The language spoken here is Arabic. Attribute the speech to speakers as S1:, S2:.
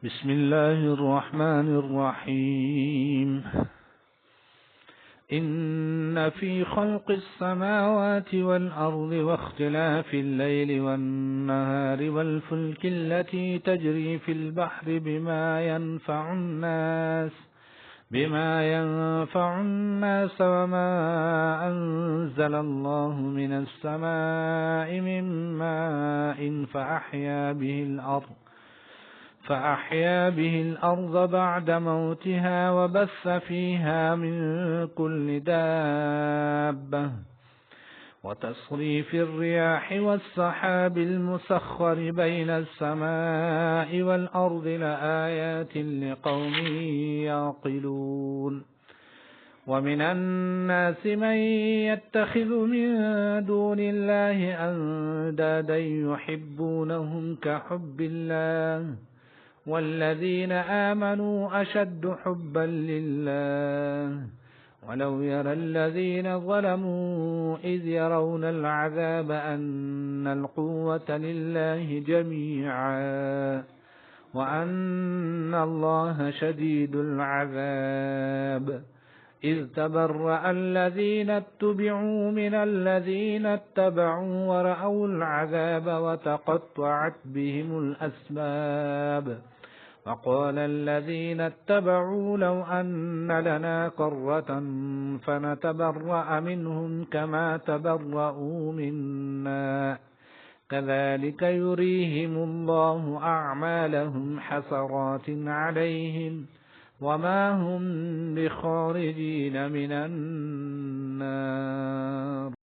S1: بسم الله الرحمن الرحيم. إن في خلق السماوات والأرض واختلاف الليل والنهار والفلك التي تجري في البحر بما ينفع الناس وما أنزل الله من السماء من ماء فأحيا به الأرض بعد موتها وبث فيها من كل دابة وتصريف الرياح والسحاب المسخر بين السماء والأرض لآيات لقوم يعقلون. ومن الناس من يتخذ من دون الله أندادا يحبونهم كحب الله والذين آمنوا أشد حبا لله ولو يرى الذين ظلموا إذ يرون العذاب أن القوة لله جميعا وأن الله شديد العذاب. إذ تبرأ الذين اتبعوا من الذين اتبعوا ورأوا العذاب وتقطعت بهم الأسباب. وقال الذين اتبعوا لو أن لنا كرة فنتبرأ منهم كما تبرأوا منا كذلك يريهم الله أعمالهم حسرات عليهم وما هم بخارجين من النار.